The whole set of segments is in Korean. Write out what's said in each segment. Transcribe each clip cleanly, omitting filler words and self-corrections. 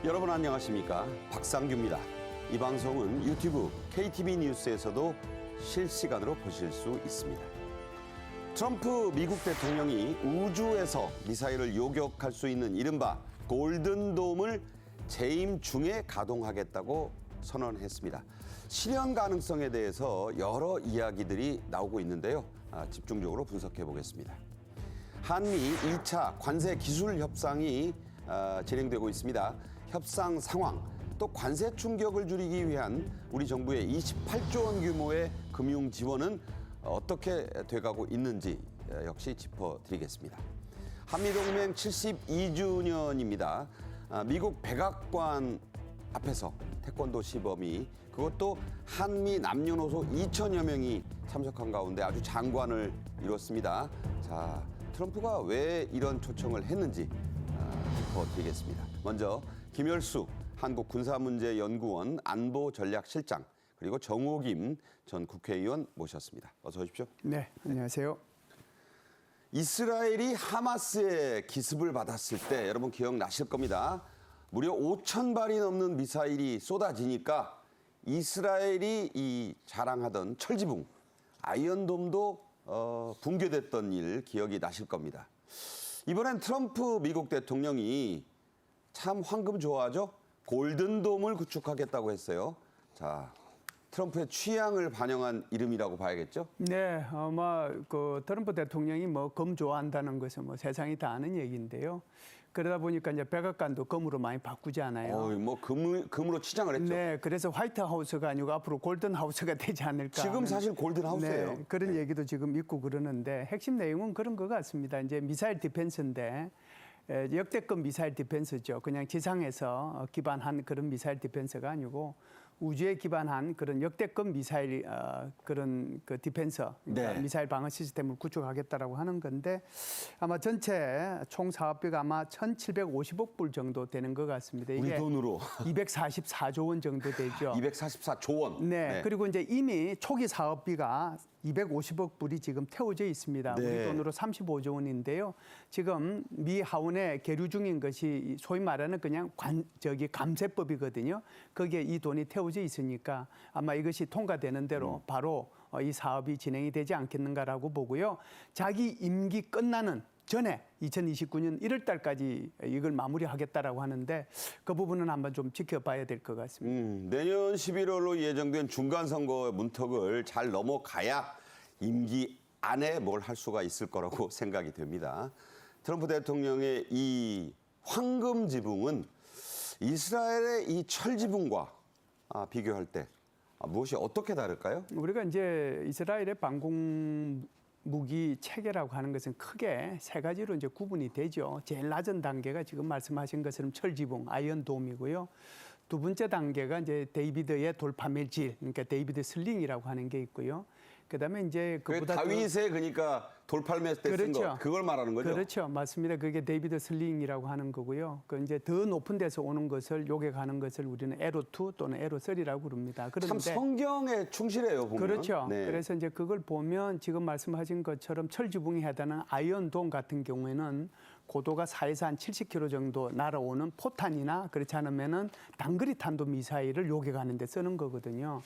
여러분 안녕하십니까? 박상규입니다. 이 방송은 유튜브 KTV 뉴스에서도 실시간으로 보실 수 있습니다. 트럼프 미국 대통령이 우주에서 미사일을 요격할 수 있는 이른바 골든돔을 재임 중에 가동하겠다고 선언했습니다. 실현 가능성에 대해서 여러 이야기들이 나오고 있는데요. 집중적으로 분석해 보겠습니다. 한미 2차 관세 기술 협상이 진행되고 있습니다. 협상 상황, 또 관세 충격을 줄이기 위한 우리 정부의 28조 원 규모의 금융 지원은 어떻게 돼가고 있는지 역시 짚어드리겠습니다. 한미동맹 72주년입니다. 미국 백악관 앞에서 태권도 시범이, 그것도 한미 남녀노소 2천여 명이 참석한 가운데 아주 장관을 이뤘습니다. 자, 트럼프가 왜 이런 초청을 했는지 짚어드리겠습니다. 먼저 김열수 한국군사문제연구원 안보전략실장, 그리고 정호김 전 국회의원 모셨습니다. 어서 오십시오. 네, 안녕하세요. 이스라엘이 하마스의 기습을 받았을 때 여러분 기억나실 겁니다. 무려 5,000발이 넘는 미사일이 쏟아지니까 이스라엘이 이 자랑하던 철지붕 아이언돔도 붕괴됐던 일 기억이 나실 겁니다. 이번엔 트럼프 미국 대통령이 참 황금 좋아하죠? 골든돔을 구축하겠다고 했어요. 자, 트럼프의 취향을 반영한 이름이라고 봐야겠죠? 네, 아마 그 트럼프 대통령이 뭐 검 좋아한다는 것은 뭐 세상이 다 아는 얘기인데요. 그러다 보니까 이제 백악관도 검으로 많이 바꾸지 않아요. 뭐 금으로 치장을 했죠. 네, 그래서 화이트 하우스가 아니고 앞으로 골든 하우스가 되지 않을까. 지금 사실 골든 하우스예요. 네, 그런 얘기도 지금 있고 그러는데 핵심 내용은 그런 것 같습니다. 이제 미사일 디펜스인데 역대급 미사일 디펜스죠. 그냥 지상에서 기반한 그런 미사일 디펜스가 아니고 우주에 기반한 그런 역대급 미사일 그런 그 디펜스, 그러니까 네. 미사일 방어 시스템을 구축하겠다라고 하는 건데 아마 전체 총 사업비가 아마 1,750억 불 정도 되는 것 같습니다. 우리 이게 돈으로 244조 원 정도 되죠. 244조 원. 네. 그리고 이제 이미 초기 사업비가 250억 불이 지금 태워져 있습니다. 네. 우리 돈으로 35조 원인데요. 지금 미 하원에 계류 중인 것이 소위 말하는 그냥 감세법이거든요. 거기에 이 돈이 태워져 있으니까 아마 이것이 통과되는 대로 바로 이 사업이 진행이 되지 않겠는가라고 보고요. 자기 임기 끝나는 전에 2029년 1월 달까지 이걸 마무리하겠다라고 하는데 그 부분은 한번 좀 지켜봐야 될 것 같습니다. 내년 11월로 예정된 중간선거 문턱을 잘 넘어가야 임기 안에 뭘 할 수가 있을 거라고 생각이 됩니다. 트럼프 대통령의 이 황금 지붕은 이스라엘의 이 철지붕과 비교할 때 무엇이 어떻게 다를까요? 우리가 이제 이스라엘의 방공 무기 체계라고 하는 것은 크게 세 가지로 이제 구분이 되죠. 제일 낮은 단계가 지금 말씀하신 것처럼 철지붕, 아이언돔이고요. 두 번째 단계가 이제 데이비드의 돌파밀질, 그러니까 데이비드 슬링이라고 하는 게 있고요. 그다음에 이제 그보다 다윗의 그러니까 돌팔매 때 쓴 거, 그걸 말하는 거죠? 그렇죠, 맞습니다. 그게 데이비드 슬링이라고 하는 거고요. 그 이제 더 높은 데서 오는 것을 요격하는 것을 우리는 에로2 또는 에로3라고 부릅니다. 그런데 참 성경에 충실해요, 보면. 그렇죠. 네. 그래서 이제 그걸 보면 지금 말씀하신 것처럼 철지붕이 해당하는 아이언돔 같은 경우에는 고도가 4에서 한 70km 정도 날아오는 포탄이나 그렇지 않으면은 단거리 탄도 미사일을 요격하는 데 쓰는 거거든요.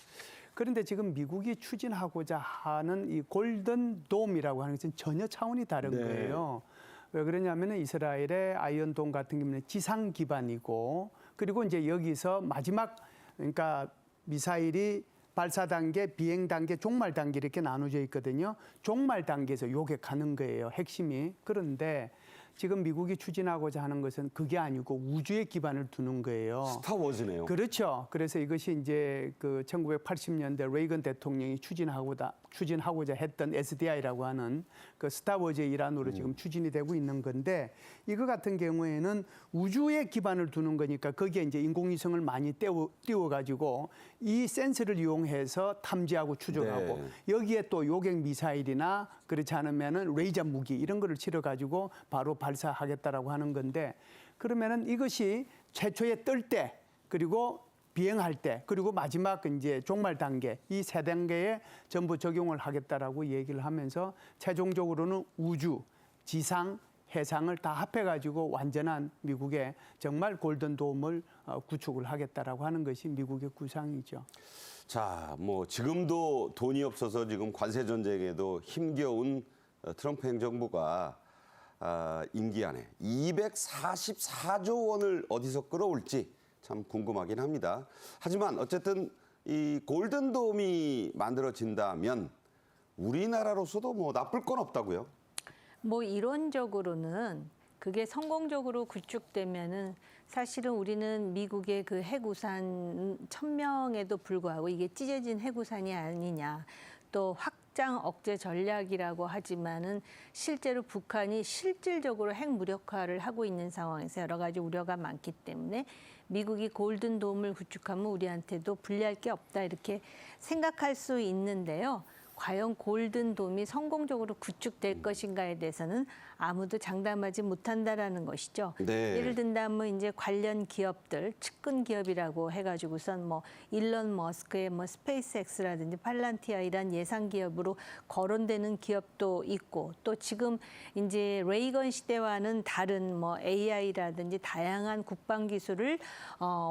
그런데 지금 미국이 추진하고자 하는 이 골든돔이라고 하는 것은 전혀 차원이 다른 네. 거예요. 왜 그러냐면은 이스라엘의 아이언돔 같은 경우는 지상 기반이고 그리고 이제 여기서 마지막 그러니까 미사일이 발사 단계, 비행 단계, 종말 단계 이렇게 나눠져 있거든요. 종말 단계에서 요격하는 거예요, 핵심이. 그런데 지금 미국이 추진하고자 하는 것은 그게 아니고 우주에 기반을 두는 거예요. 스타워즈네요. 그렇죠. 그래서 이것이 이제 그 1980년대 레이건 대통령이 추진하고자 했던 SDI라고 하는 그 스타워즈의 일환으로 지금 추진이 되고 있는 건데 이거 같은 경우에는 우주에 기반을 두는 거니까 거기에 이제 인공위성을 많이 띄워가지고 이 센서를 이용해서 탐지하고 추적하고 네. 여기에 또 요격 미사일이나 그렇지 않으면은 레이저 무기 이런 거를 치러가지고 바로 발사하겠다라고 하는 건데 그러면은 이것이 최초에 뜰 때 그리고 비행할 때 그리고 마지막 이제 종말 단계 이 세 단계에 전부 적용을 하겠다라고 얘기를 하면서 최종적으로는 우주, 지상, 해상을 다 합해가지고 완전한 미국의 정말 골든돔을 구축을 하겠다라고 하는 것이 미국의 구상이죠. 자, 뭐 지금도 돈이 없어서 지금 관세 전쟁에도 힘겨운 트럼프 행정부가 임기 안에 244조 원을 어디서 끌어올지 참 궁금하긴 합니다. 하지만 어쨌든 이 골든돔이 만들어진다면 우리나라로서도 뭐 나쁠 건 없다고요. 뭐 이론적으로는 그게 성공적으로 구축되면은 사실은 우리는 미국의 그 해구산 1000명에도 불구하고 이게 찢어진 해구산이 아니냐. 또 확장 억제 전략이라고 하지만은 실제로 북한이 실질적으로 핵 무력화를 하고 있는 상황에서 여러 가지 우려가 많기 때문에 미국이 골든돔을 구축하면 우리한테도 불리할 게 없다 이렇게 생각할 수 있는데요. 과연 골든돔이 성공적으로 구축될 것인가에 대해서는 아무도 장담하지 못한다라는 것이죠. 네. 예를 든다면 이제 관련 기업들, 측근 기업이라고 해가지고선 뭐 일론 머스크의 뭐 스페이스X라든지 팔란티아 이란 예상 기업으로 거론되는 기업도 있고 또 지금 이제 레이건 시대와는 다른 뭐 AI라든지 다양한 국방 기술을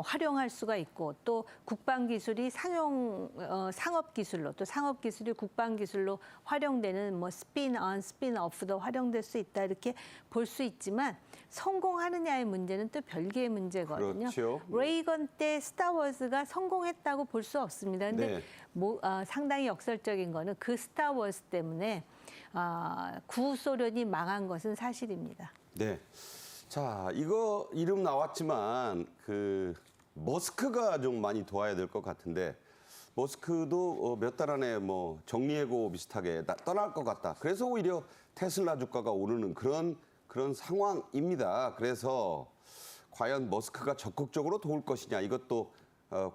활용할 수가 있고 또 국방 기술이 상업 기술로 또 상업 기술이 국방 기술로 활용되는 뭐 스핀온, 스핀오프도 활용될 수 있다 이렇게 볼 수 있지만 성공하느냐의 문제는 또 별개의 문제거든요. 그렇죠. 레이건 때 스타워즈가 성공했다고 볼 수 없습니다. 근데 네. 상당히 역설적인 거는 그 스타워즈 때문에 구소련이 망한 것은 사실입니다. 네. 자, 이거 이름 나왔지만 그 머스크가 좀 많이 도와야 될 것 같은데 머스크도 몇 달 안에 뭐 정리해고 비슷하게 떠날 것 같다. 그래서 오히려 테슬라 주가가 오르는 그런 상황입니다. 그래서 과연 머스크가 적극적으로 도울 것이냐 이것도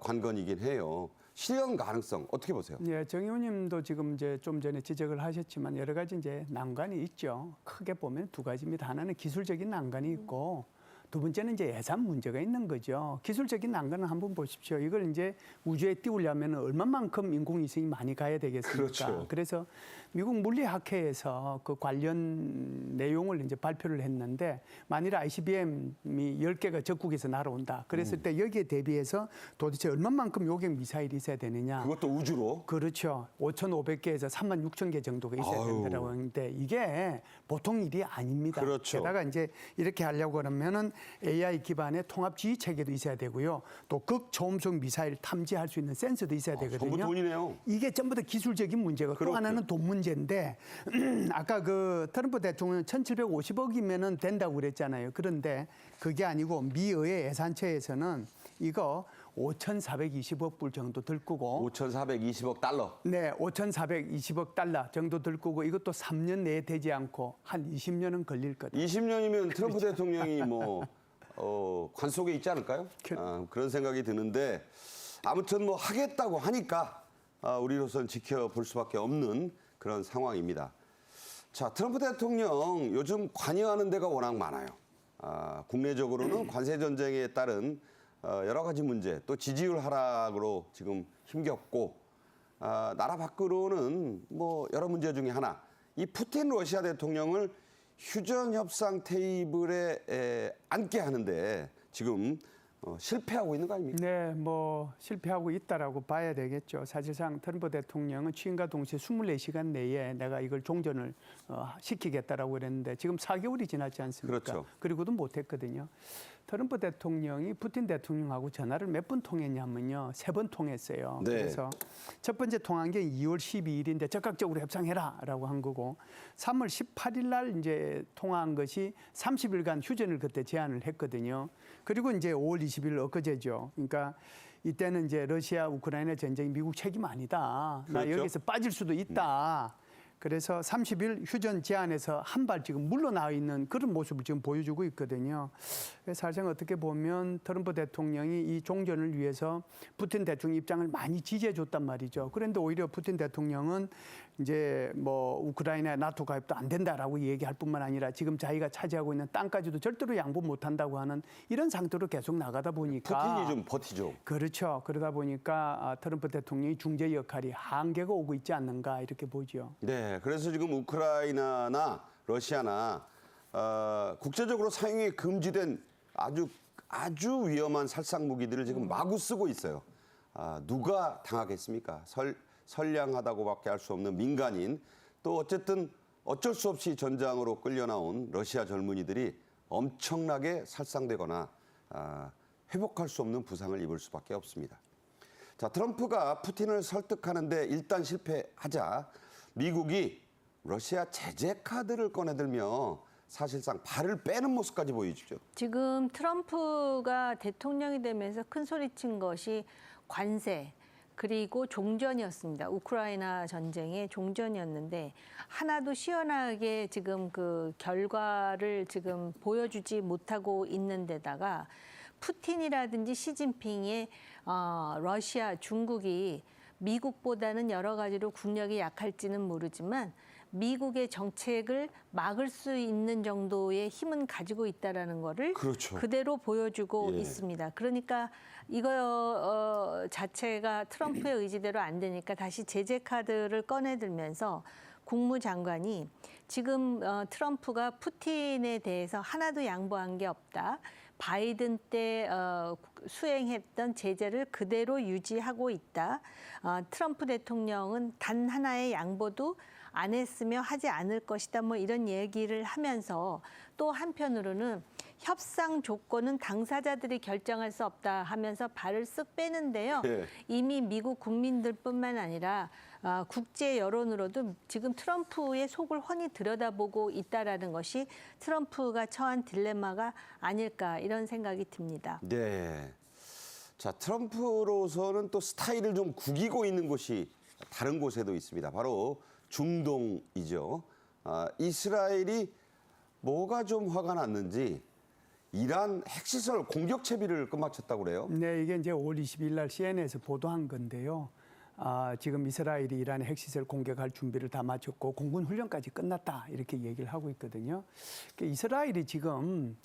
관건이긴 해요. 실현 가능성 어떻게 보세요? 예, 정 의원님도 지금 이제 좀 전에 지적을 하셨지만 여러 가지 이제 난관이 있죠. 크게 보면 두 가지입니다. 하나는 기술적인 난관이 있고 두 번째는 이제 예산 문제가 있는 거죠. 기술적인 난관은 한번 보십시오. 이걸 이제 우주에 띄우려면 얼마만큼 인공위성이 많이 가야 되겠습니까? 그렇죠. 그래서 미국 물리학회에서 그 관련 내용을 이제 발표를 했는데 만일 ICBM이 10개가 적국에서 날아온다. 그랬을 때 여기에 대비해서 도대체 얼마만큼 요격 미사일이 있어야 되느냐. 그것도 우주로? 그렇죠. 5,500개에서 36,000개 정도가 있어야 된다고 하는데 이게 보통 일이 아닙니다. 그렇죠. 게다가 이제 이렇게 하려고 그러면은 AI 기반의 통합 지휘 체계도 있어야 되고요. 또 극초음속 미사일 탐지할 수 있는 센서도 있어야 되거든요. 전부 돈이네요. 이게 전부 다 기술적인 문제고 또 하나는 돈 문제인데 아까 그 트럼프 대통령은 1,750억이면은 된다고 그랬잖아요. 그런데 그게 아니고 미의회 예산처에서는 이거 5,420억 불 정도 들 거고 5,420억 달러. 네, 5,420억 달러 정도 들 거고 이것도 3년 내에 되지 않고 한 20년은 걸릴 거다. 20년이면 트럼프 대통령이 뭐 관 속에 있지 않을까요? 그런 생각이 드는데 아무튼 뭐 하겠다고 하니까 우리로서는 지켜볼 수밖에 없는 그런 상황입니다. 자, 트럼프 대통령 요즘 관여하는 데가 워낙 많아요. 국내적으로는 관세 전쟁에 따른 여러 가지 문제, 또 지지율 하락으로 지금 힘겹고 나라 밖으로는 뭐 여러 문제 중에 하나, 이 푸틴 러시아 대통령을 휴전 협상 테이블에 앉게 하는데 지금 실패하고 있는 거 아닙니까? 네, 뭐 실패하고 있다라고 봐야 되겠죠. 사실상 트럼프 대통령은 취임과 동시에 24시간 내에 내가 이걸 종전을 시키겠다라고 그랬는데 지금 4개월이 지났지 않습니까? 그렇죠. 그리고도 못했거든요. 트럼프 대통령이 푸틴 대통령하고 전화를 몇 번 통했냐면요. 3번 통했어요. 네. 그래서 첫 번째 통한 게 2월 12일인데 적극적으로 협상해라라고 한 거고 3월 18일 날 이제 통화한 것이 30일간 휴전을 그때 제안을 했거든요. 그리고 이제 5월 20일 엊그제죠. 그러니까 이때는 이제 러시아 우크라이나 전쟁이 미국 책임 아니다. 나 그렇죠. 여기서 빠질 수도 있다. 그래서 30일 휴전 제안에서 한 발 지금 물러나 있는 그런 모습을 지금 보여주고 있거든요. 사실상 어떻게 보면 트럼프 대통령이 이 종전을 위해서 푸틴 대통령 입장을 많이 지지해 줬단 말이죠. 그런데 오히려 푸틴 대통령은 이제 뭐 우크라이나 나토 가입도 안 된다라고 얘기할 뿐만 아니라 지금 자기가 차지하고 있는 땅까지도 절대로 양보 못 한다고 하는 이런 상태로 계속 나가다 보니까 푸틴이 좀 버티죠. 그렇죠. 그러다 보니까 트럼프 대통령이 중재 역할이 한계가 오고 있지 않는가 이렇게 보죠. 네, 그래서 지금 우크라이나나 러시아나 국제적으로 사용이 금지된 아주 위험한 살상 무기들을 지금 마구 쓰고 있어요. 누가 당하겠습니까? 선량하다고밖에 할 수 없는 민간인, 또 어쨌든 어쩔 수 없이 전장으로 끌려 나온 러시아 젊은이들이 엄청나게 살상되거나 회복할 수 없는 부상을 입을 수밖에 없습니다. 자, 트럼프가 푸틴을 설득하는데 일단 실패하자 미국이 러시아 제재 카드를 꺼내들며 사실상 발을 빼는 모습까지 보여주죠. 지금 트럼프가 대통령이 되면서 큰 소리친 것이 관세 그리고 종전이었습니다. 우크라이나 전쟁의 종전이었는데 하나도 시원하게 지금 그 결과를 지금 보여주지 못하고 있는 데다가 푸틴이라든지 시진핑의 러시아, 중국이 미국보다는 여러 가지로 국력이 약할지는 모르지만 미국의 정책을 막을 수 있는 정도의 힘은 가지고 있다라는 거를 그렇죠. 그대로 보여주고 예. 있습니다. 그러니까 이거 자체가 트럼프의 의지대로 안 되니까 다시 제재 카드를 꺼내들면서 국무장관이 지금 트럼프가 푸틴에 대해서 하나도 양보한 게 없다. 바이든 때 수행했던 제재를 그대로 유지하고 있다. 트럼프 대통령은 단 하나의 양보도 안 했으며 하지 않을 것이다. 뭐 이런 얘기를 하면서 또 한편으로는 협상 조건은 당사자들이 결정할 수 없다 하면서 발을 쓱 빼는데요. 예. 이미 미국 국민들뿐만 아니라 국제 여론으로도 지금 트럼프의 속을 훤히 들여다보고 있다라는 것이 트럼프가 처한 딜레마가 아닐까 이런 생각이 듭니다. 네. 자, 트럼프로서는 또 스타일을 좀 구기고 있는 곳이 다른 곳에도 있습니다. 바로 중동이죠. 이스라엘이 뭐가 좀 화가 났는지 이란 핵시설 공격 채비를 끝마쳤다고 그래요. 네, 이게 이제 5월 20일 날 CNN에서 보도한 건데요. 지금 이스라엘이 이란의 핵시설 공격할 준비를 다 마쳤고 공군 훈련까지 끝났다 이렇게 얘기를 하고 있거든요. 그러니까 이스라엘이 지금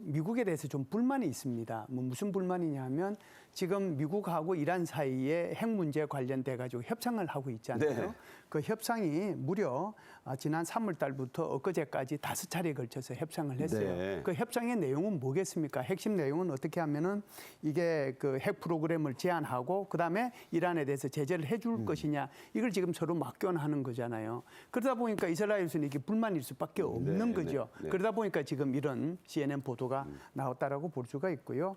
미국에 대해서 좀 불만이 있습니다. 무슨 불만이냐면 지금 미국하고 이란 사이에 핵 문제 관련돼 가지고 협상을 하고 있잖아요. 네. 그 협상이 무려 지난 3월 달부터 엊그제까지 5차례에 걸쳐서 협상을 했어요. 네. 그 협상의 내용은 뭐겠습니까? 핵심 내용은 어떻게 하면은 이게 그 핵 프로그램을 제한하고 그다음에 이란에 대해서 제재를 해줄 것이냐 이걸 지금 서로 막견하는 거잖아요. 그러다 보니까 이스라엘에서는 이게 불만일 수밖에 없는 거죠. 네. 그러다 보니까 지금 이런 CNN 보도가 나왔다라고 볼 수가 있고요.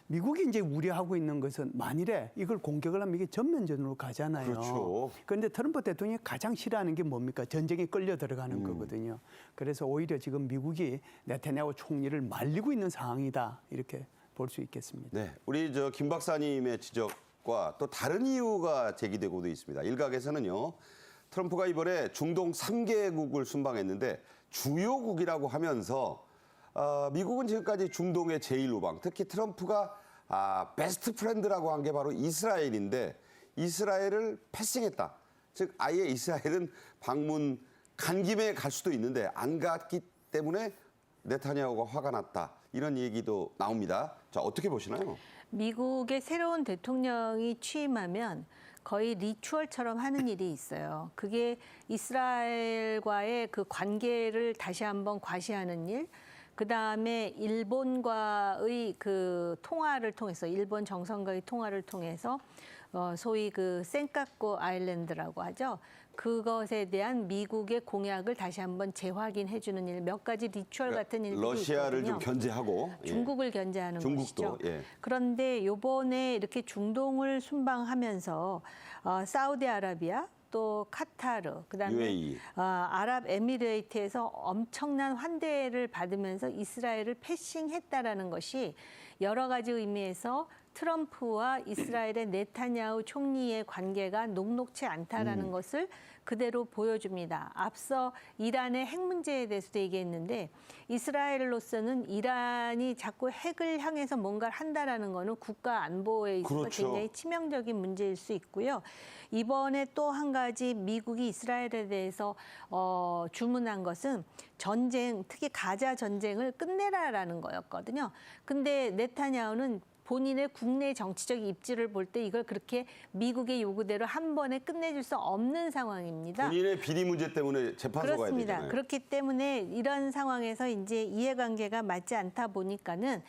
미국이 이제 우려하고 있는 것은 만일에 이걸 공격을 하면 이게 전면전으로 가잖아요. 그렇죠. 그런데 트럼프 대통령이 가장 싫어하는 게 뭡니까? 전쟁에 끌려 들어가는 거거든요. 그래서 오히려 지금 미국이 네타냐후 총리를 말리고 있는 상황이다 이렇게 볼 수 있겠습니다. 네, 우리 김 박사님의 지적과 또 다른 이유가 제기되고도 있습니다. 일각에서는요, 트럼프가 이번에 중동 3개국을 순방했는데 주요국이라고 하면서 미국은 지금까지 중동의 제1우방, 특히 트럼프가 베스트 프렌드라고 한 게 바로 이스라엘인데 이스라엘을 패싱했다. 즉 아예 이스라엘은 방문 간 김에 갈 수도 있는데 안 갔기 때문에 네타냐후가 화가 났다. 이런 얘기도 나옵니다. 자, 어떻게 보시나요? 미국의 새로운 대통령이 취임하면 거의 리추얼처럼 하는 일이 있어요. 그게 이스라엘과의 그 관계를 다시 한번 과시하는 일, 그 다음에 일본과의 그 통화를 통해서 일본 정상과의 통화를 통해서 소위 그 센카쿠 아일랜드라고 하죠. 그것에 대한 미국의 공약을 다시 한번 재확인해주는 일, 몇 가지 리추얼 같은 일들이 러시아를 있거든요. 좀 견제하고 중국을 견제하는 중국도, 것이죠. 예. 그런데 이번에 이렇게 중동을 순방하면서 사우디아라비아 또 카타르, 그다음에 UAE. 아랍에미레이트에서 엄청난 환대를 받으면서 이스라엘을 패싱했다라는 것이 여러 가지 의미에서 트럼프와 이스라엘의 네타냐후 총리의 관계가 녹록치 않다라는 것을 그대로 보여줍니다. 앞서 이란의 핵 문제에 대해서도 얘기했는데 이스라엘로서는 이란이 자꾸 핵을 향해서 뭔가를 한다라는 거는 국가 안보에 있어서 그렇죠. 굉장히 치명적인 문제일 수 있고요. 이번에 또 한 가지 미국이 이스라엘에 대해서 주문한 것은 전쟁, 특히 가자 전쟁을 끝내라라는 거였거든요. 근데 네타냐후는 본인의 국내 정치적 입지를 볼 때 이걸 그렇게 미국의 요구대로 한 번에 끝내줄 수 없는 상황입니다. 본인의 비리 문제 때문에 재판소 가야 그렇습니다. 되잖아요. 그렇기 때문에 이런 상황에서 이제 이해관계가 맞지 않다 보니까는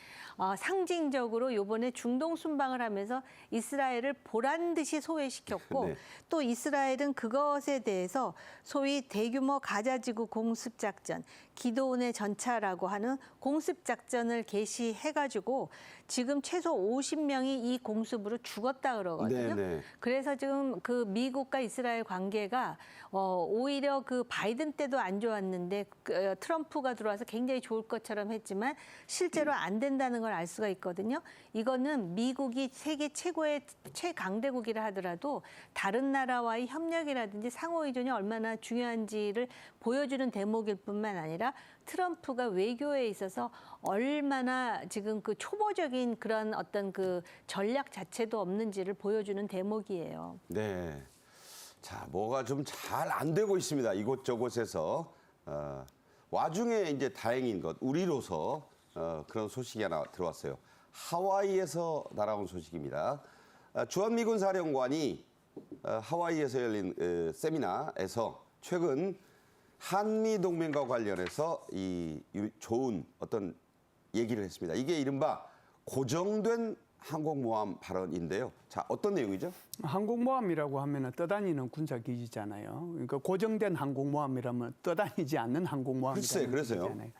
상징적으로 요번에 중동 순방을 하면서 이스라엘을 보란 듯이 소외시켰고 네. 또 이스라엘은 그것에 대해서 소위 대규모 가자지구 공습작전, 기도원의 전차라고 하는 공습작전을 개시해가지고 지금 최소 50명이 이 공습으로 죽었다 그러거든요. 네, 네. 그래서 지금 그 미국과 이스라엘 관계가 오히려 그 바이든 때도 안 좋았는데 트럼프가 들어와서 굉장히 좋을 것처럼 했지만 실제로 안 된다는 걸 알 수가 있거든요. 이거는 미국이 세계 최고의 최강대국이라 하더라도 다른 나라와의 협력이라든지 상호 의존이 얼마나 중요한지를 보여주는 대목일 뿐만 아니라 트럼프가 외교에 있어서 얼마나 지금 그 초보적인 그런 어떤 그 전략 자체도 없는지를 보여주는 대목이에요. 네. 자, 뭐가 좀 잘 안 되고 있습니다. 이곳저곳에서. 와중에 이제 다행인 것, 우리로서 그런 소식이 하나 들어왔어요. 하와이에서 날아온 소식입니다. 주한미군 사령관이 하와이에서 열린 세미나에서 최근 한미 동맹과 관련해서 이 좋은 어떤 얘기를 했습니다. 이게 이른바 고정된 항공모함 발언인데요. 자, 어떤 내용이죠? 항공모함이라고 하면 떠다니는 군사기지잖아요. 그러니까 고정된 항공모함이라면 떠다니지 않는 항공모함이라는 글쎄, 그래서요. 얘기잖아요.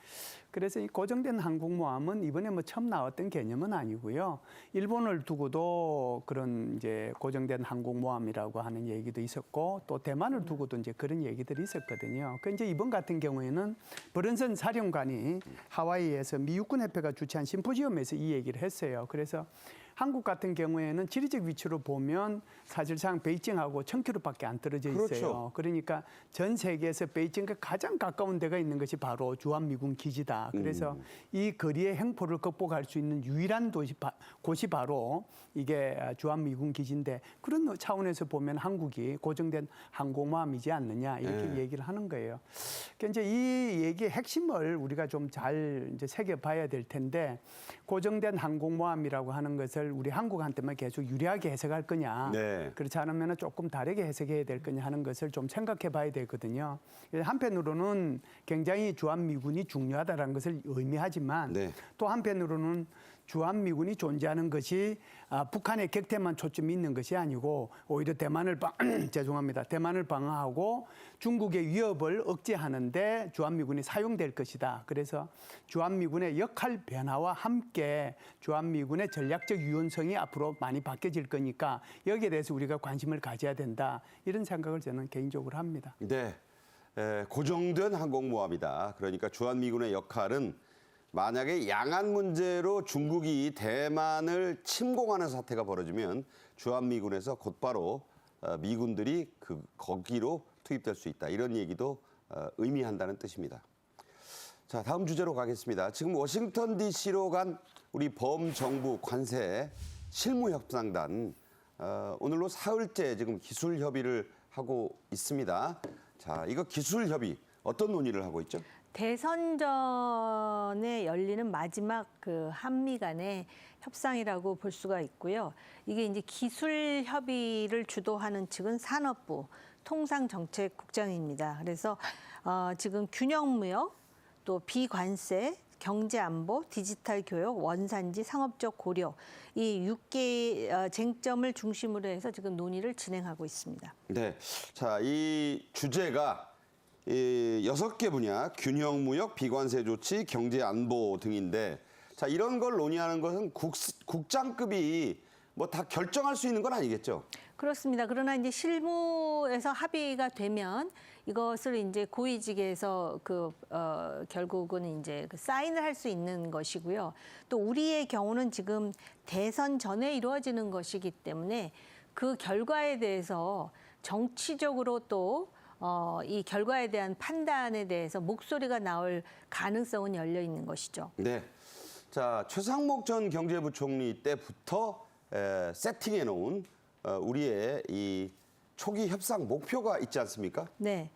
그래서 이 고정된 항공모함은 이번에 뭐 처음 나왔던 개념은 아니고요. 일본을 두고도 그런 이제 고정된 항공모함이라고 하는 얘기도 있었고 또 대만을 두고도 이제 그런 얘기들이 있었거든요. 그 이제 이번 같은 경우에는 브런슨 사령관이 하와이에서 미 육군협회가 주최한 심포지엄에서 이 얘기를 했어요. 그래서 한국 같은 경우에는 지리적 위치로 보면 사실상 베이징하고 1000km밖에 안 떨어져 있어요. 그렇죠. 그러니까 전 세계에서 베이징과 가장 가까운 데가 있는 것이 바로 주한미군 기지다. 그래서 이 거리의 횡포를 극복할 수 있는 유일한 곳이 바로 이게 주한미군 기지인데 그런 차원에서 보면 한국이 고정된 항공모함이지 않느냐 이렇게 얘기를 하는 거예요. 그러니까 이제 이 얘기의 핵심을 우리가 좀 잘 이제 새겨봐야 될 텐데 고정된 항공모함이라고 하는 것을 우리 한국한테만 계속 유리하게 해석할 거냐. 네. 그렇지 않으면 조금 다르게 해석해야 될 거냐 하는 것을 좀 생각해 봐야 되거든요. 한편으로는 굉장히 주한미군이 중요하다는 것을 의미하지만 네. 또 한편으로는 주한미군이 존재하는 것이 북한의 격퇴만 초점이 있는 것이 아니고 오히려 대만을 죄송합니다. 대만을 방어하고 중국의 위협을 억제하는데 주한미군이 사용될 것이다. 그래서 주한미군의 역할 변화와 함께 주한미군의 전략적 유연성이 앞으로 많이 바뀌어질 거니까 여기에 대해서 우리가 관심을 가져야 된다. 이런 생각을 저는 개인적으로 합니다. 네. 고정된 항공모함이다. 그러니까 주한미군의 역할은 만약에 양안 문제로 중국이 대만을 침공하는 사태가 벌어지면 주한미군에서 곧바로 미군들이 거기로 투입될 수 있다. 이런 얘기도 의미한다는 뜻입니다. 자, 다음 주제로 가겠습니다. 지금 워싱턴 DC로 간 우리 범정부 관세 실무협상단 오늘로 사흘째 지금 기술 협의를 하고 있습니다. 자, 이거 기술 협의 어떤 논의를 하고 있죠? 대선 전에 열리는 마지막 그 한미 간의 협상이라고 볼 수가 있고요. 이게 이제 기술 협의를 주도하는 측은 산업부 통상정책국장입니다. 그래서 지금 균형무역, 또 비관세, 경제안보, 디지털 교육, 원산지, 상업적 고려 이 6개의 쟁점을 중심으로 해서 지금 논의를 진행하고 있습니다. 네, 자, 이 주제가 6개 분야, 균형무역, 비관세 조치, 경제안보 등인데 자, 이런 걸 논의하는 것은 국장급이 뭐 다 결정할 수 있는 건 아니겠죠? 그렇습니다. 그러나 이제 실무에서 합의가 되면 이것을 이제 고위직에서 결국은 이제 사인을 할 수 있는 것이고요. 또 우리의 경우는 지금 대선 전에 이루어지는 것이기 때문에 그 결과에 대해서 정치적으로 또 이 결과에 대한 판단에 대해서 목소리가 나올 가능성은 열려 있는 것이죠. 네. 자, 최상목 전 경제부총리 때부터 세팅해 놓은 우리의 이 초기 협상 목표가 있지 않습니까? 네.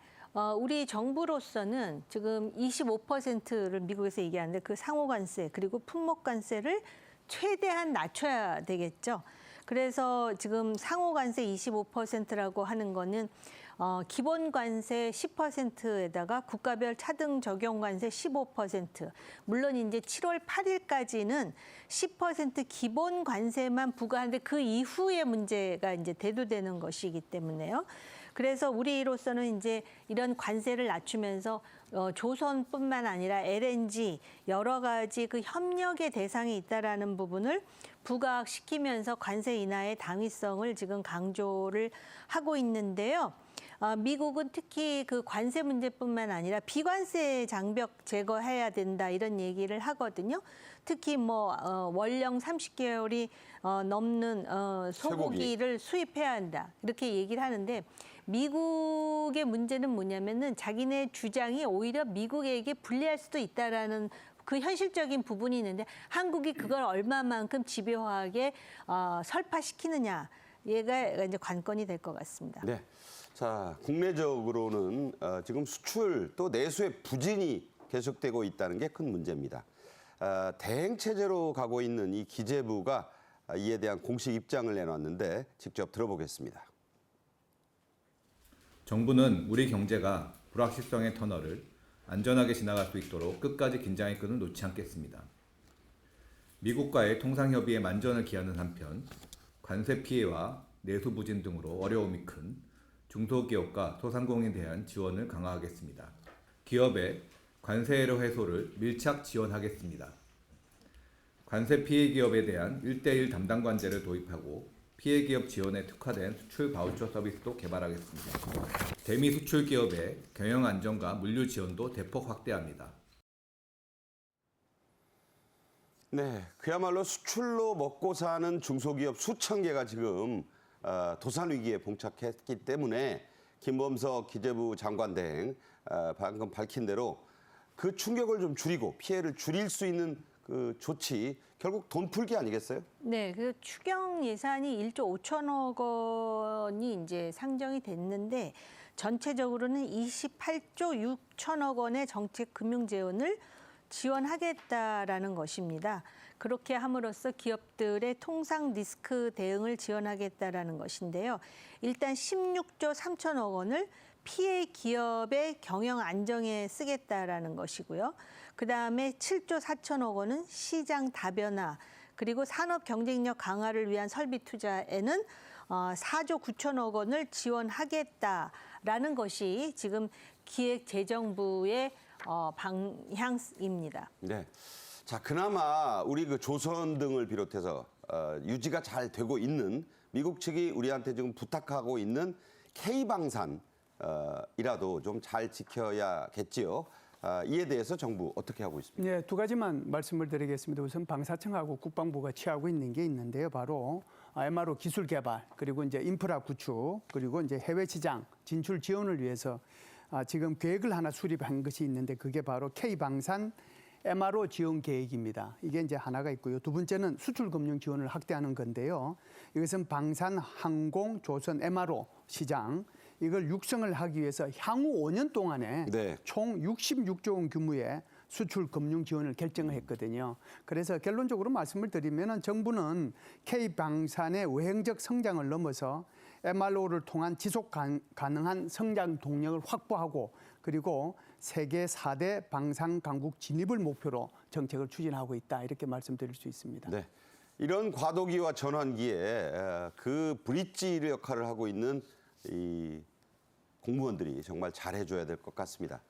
우리 정부로서는 지금 25%를 미국에서 얘기하는데 그 상호관세 그리고 품목관세를 최대한 낮춰야 되겠죠. 그래서 지금 상호 관세 25%라고 하는 거는 기본 관세 10%에다가 국가별 차등 적용 관세 15%. 물론 이제 7월 8일까지는 10% 기본 관세만 부과하는데 그 이후에 문제가 이제 대두되는 것이기 때문에요. 그래서 우리로서는 이제 이런 관세를 낮추면서 조선뿐만 아니라 LNG 여러 가지 그 협력의 대상이 있다라는 부분을 부각시키면서 관세 인하의 당위성을 지금 강조를 하고 있는데요. 미국은 특히 그 관세 문제뿐만 아니라 비관세 장벽 제거해야 된다 이런 얘기를 하거든요. 특히 뭐 원령 30개월이 넘는 소고기를 수입해야 한다 이렇게 얘기를 하는데 미국의 문제는 뭐냐면은 자기네 주장이 오히려 미국에게 불리할 수도 있다라는 그 현실적인 부분이 있는데 한국이 그걸 얼마만큼 집요하게 설파시키느냐 얘가 이제 관건이 될 것 같습니다. 네. 자, 국내적으로는 지금 수출 또 내수의 부진이 계속되고 있다는 게 큰 문제입니다. 대행 체제로 가고 있는 이 기재부가 이에 대한 공식 입장을 내놨는데 직접 들어보겠습니다. 정부는 우리 경제가 불확실성의 터널을 안전하게 지나갈 수 있도록 끝까지 긴장의 끈을 놓지 않겠습니다. 미국과의 통상협의에 만전을 기하는 한편 관세 피해와 내수 부진 등으로 어려움이 큰 중소기업과 소상공인에 대한 지원을 강화하겠습니다. 기업의 관세외로 해소를 밀착 지원하겠습니다. 관세 피해 기업에 대한 1:1 담당 관제를 도입하고 피해 기업 지원에 특화된 수출 바우처 서비스도 개발하겠습니다. 대미 수출 기업의 경영 안정과 물류 지원도 대폭 확대합니다. 네, 그야말로 수출로 먹고 사는 중소기업 수천 개가 지금 도산 위기에 봉착했기 때문에 김범석 기재부 장관 대행 방금 밝힌 대로 그 충격을 좀 줄이고 피해를 줄일 수 있는 그 조치 결국 돈 풀기 아니겠어요? 네, 그 추경 예산이 1조 5천억 원이 이제 상정이 됐는데 전체적으로는 28조 6천억 원의 정책 금융 재원을 지원하겠다라는 것입니다. 그렇게 함으로써 기업들의 통상 리스크 대응을 지원하겠다라는 것인데요. 일단 16조 3천억 원을 피해 기업의 경영 안정에 쓰겠다라는 것이고요. 그다음에 7조 4천억 원은 시장 다변화 그리고 산업 경쟁력 강화를 위한 설비 투자에는 4조 9천억 원을 지원하겠다라는 것이 지금 기획재정부의 방향입니다. 네. 자, 그나마 우리 그 조선 등을 비롯해서 유지가 잘 되고 있는 미국 측이 우리한테 지금 부탁하고 있는 K방산 이라도 좀 잘 지켜야겠지요. 이에 대해서 정부 어떻게 하고 있습니까? 네, 두 가지만 말씀을 드리겠습니다. 우선 방사청하고 국방부가 취하고 있는 게 있는데요. 바로 MRO 기술 개발, 그리고 이제 인프라 구축, 그리고 이제 해외 시장 진출 지원을 위해서 지금 계획을 하나 수립한 것이 있는데 그게 바로 K방산 MRO 지원 계획입니다. 이게 이제 하나가 있고요. 두 번째는 수출 금융 지원을 확대하는 건데요. 이것은 방산, 항공, 조선 MRO 시장 이걸 육성을 하기 위해서 향후 5년 동안에 네. 총 66조 원 규모의 수출 금융 지원을 결정을 했거든요. 그래서 결론적으로 말씀을 드리면 정부는 K방산의 외형적 성장을 넘어서 MRO를 통한 지속 가능한 성장 동력을 확보하고 그리고 세계 4대 방산 강국 진입을 목표로 정책을 추진하고 있다. 이렇게 말씀드릴 수 있습니다. 네. 이런 과도기와 전환기에 그 브릿지 역할을 하고 있는 이 공무원들이 정말 잘해줘야 될 것 같습니다.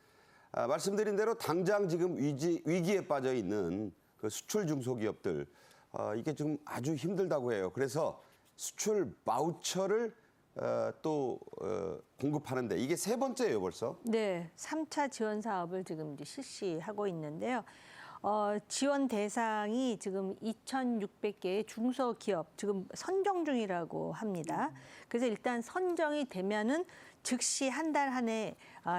말씀드린 대로 당장 지금 위기에 빠져 있는 그 수출 중소기업들 이게 지금 아주 힘들다고 해요. 그래서 수출 바우처를 또 공급하는데 이게 세 번째예요, 벌써? 네, 3차 지원 사업을 지금 이제 실시하고 있는데요. 지원 대상이 지금 2,600개의 중소기업 지금 선정 중이라고 합니다. 그래서 일단 선정이 되면은 즉시 한 달 안에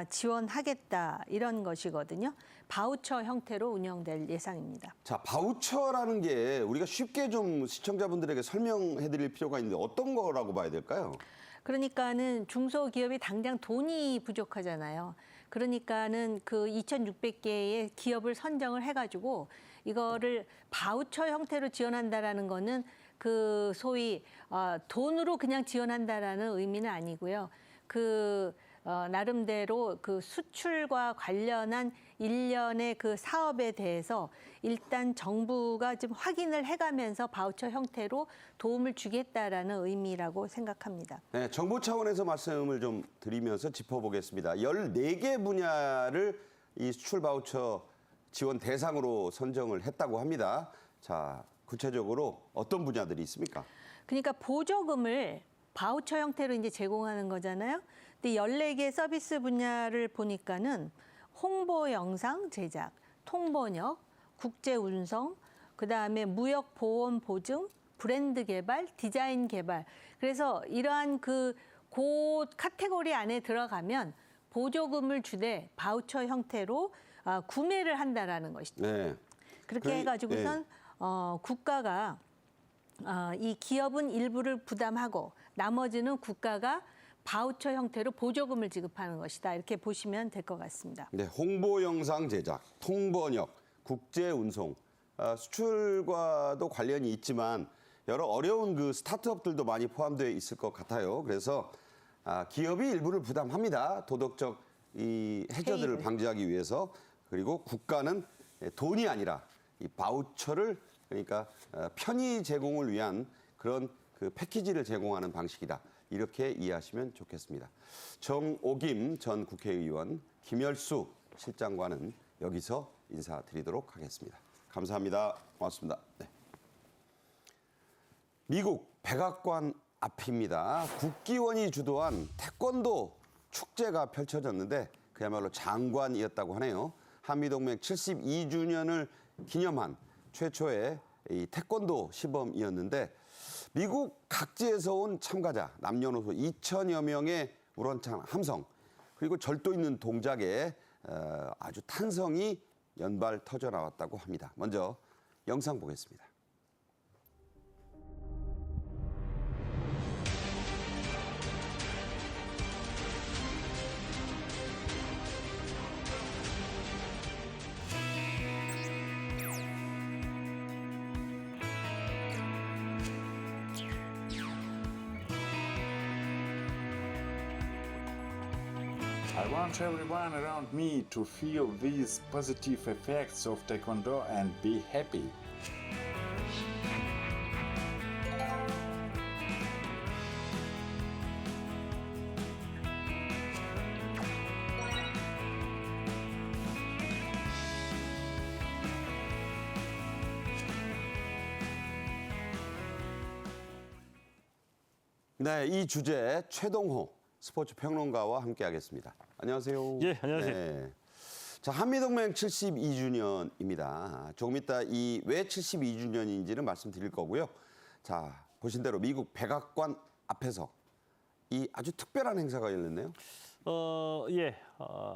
지원하겠다 이런 것이거든요. 바우처 형태로 운영될 예상입니다. 자, 바우처라는 게 우리가 쉽게 좀 시청자분들에게 설명해 드릴 필요가 있는데 어떤 거라고 봐야 될까요? 그러니까는 중소기업이 당장 돈이 부족하잖아요. 그러니까는 그 2,600개의 기업을 선정을 해가지고 이거를 바우처 형태로 지원한다라는 거는 그 소위 돈으로 그냥 지원한다라는 의미는 아니고요. 나름대로 그 수출과 관련한 일련의 그 사업에 대해서 일단 정부가 좀 확인을 해가면서 바우처 형태로 도움을 주겠다라는 의미라고 생각합니다. 네, 정부 차원에서 말씀을 좀 드리면서 짚어보겠습니다. 14개 분야를 이 수출 바우처 지원 대상으로 선정을 했다고 합니다. 자, 구체적으로 어떤 분야들이 있습니까? 그러니까 보조금을 바우처 형태로 이제 제공하는 거잖아요. 근데 14개 서비스 분야를 보니까는 홍보 영상 제작, 통번역, 국제 운송, 그다음에 무역 보험 보증, 브랜드 개발, 디자인 개발. 그래서 이러한 그 카테고리 안에 들어가면 보조금을 주되 바우처 형태로 구매를 한다라는 것이죠. 네. 그렇게 해가지고선 국가가 이 기업은 일부를 부담하고 나머지는 국가가 바우처 형태로 보조금을 지급하는 것이다. 이렇게 보시면 될 것 같습니다. 네, 홍보 영상 제작, 통번역, 국제 운송, 수출과도 관련이 있지만 여러 어려운 그 스타트업들도 많이 포함되어 있을 것 같아요. 그래서 기업이 일부를 부담합니다. 도덕적 이 해저들을 해이를. 방지하기 위해서. 그리고 국가는 돈이 아니라 이 바우처를 그러니까 편의 제공을 위한 그런 그 패키지를 제공하는 방식이다. 이렇게 이해하시면 좋겠습니다. 정오김 전 국회의원, 김열수 실장과는 여기서 인사드리도록 하겠습니다. 감사합니다. 고맙습니다. 네. 미국 백악관 앞입니다. 국기원이 주도한 태권도 축제가 펼쳐졌는데 그야말로 장관이었다고 하네요. 한미동맹 72주년을 기념한 최초의 이 태권도 시범이었는데 미국 각지에서 온 참가자 남녀노소 2천여 명의 우렁찬 함성 그리고 절도 있는 동작에 아주 탄성이 연발 터져 나왔다고 합니다. 먼저 영상 보겠습니다. I want everyone around me to feel these positive effects of Taekwondo and be happy. 네, 이 주제 최동호 스포츠 평론가와 함께하겠습니다. 안녕하세요. 예, 안녕하세요. 네. 자, 한미동맹 72주년입니다. 조금 이따 이 왜 72주년인지는 말씀드릴 거고요. 자, 보신 대로 미국 백악관 앞에서 이 아주 특별한 행사가 열렸네요.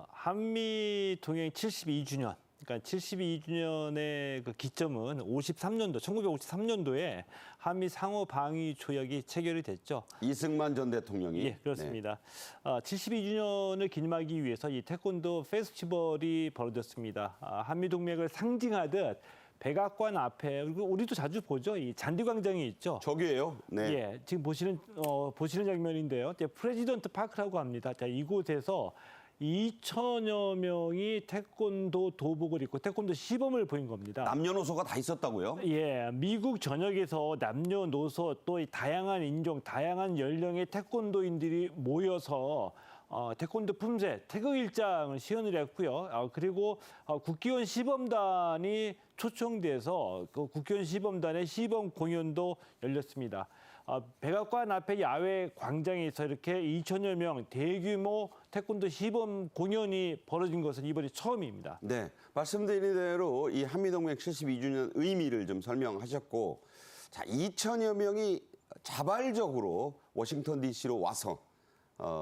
한미 동행 72주년. 그러니까 72주년의 그 기점은 1953년도에 한미 상호 방위 조약이 체결이 됐죠. 이승만 전 대통령이. 예, 그렇습니다. 72주년을 기념하기 위해서 이 태권도 페스티벌이 벌어졌습니다. 한미 동맹을 상징하듯 백악관 앞에 우리도 자주 보죠. 이 잔디광장이 있죠. 저기예요. 네. 예, 지금 보시는 장면인데요. 프레지던트 파크라고 합니다. 자, 이곳에서 2천여 명이 태권도 도복을 입고 태권도 시범을 보인 겁니다. 남녀노소가 다 있었다고요? 예, 미국 전역에서 남녀노소 또 이 다양한 인종, 다양한 연령의 태권도인들이 모여서 태권도 품새, 태극일장을 시연을 했고요. 그리고 국기원 시범단이 초청돼서 그 국기원 시범단의 시범 공연도 열렸습니다. 백악관 앞에 야외 광장에서 이렇게 2천여 명 대규모 태권도 시범 공연이 벌어진 것은 이번이 처음입니다. 네, 말씀드린 대로 이 한미동맹 72주년 의미를 좀 설명하셨고, 자 2천여 명이 자발적으로 워싱턴 D.C.로 와서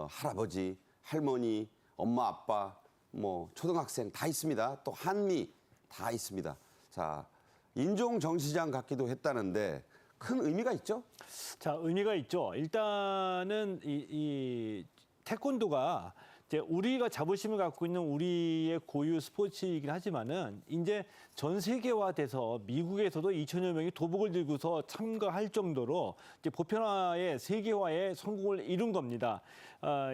할아버지, 할머니, 엄마, 아빠, 뭐 초등학생 다 있습니다. 또 한미 다 있습니다. 자 인종 정시장 같기도 했다는데 큰 의미가 있죠? 자, 의미가 있죠. 일단은 이 태권도가 이제 우리가 자부심을 갖고 있는 우리의 고유 스포츠이긴 하지만은 이제 전 세계화돼서 미국에서도 2천여 명이 도복을 들고서 참가할 정도로 이제 보편화의 세계화의 성공을 이룬 겁니다.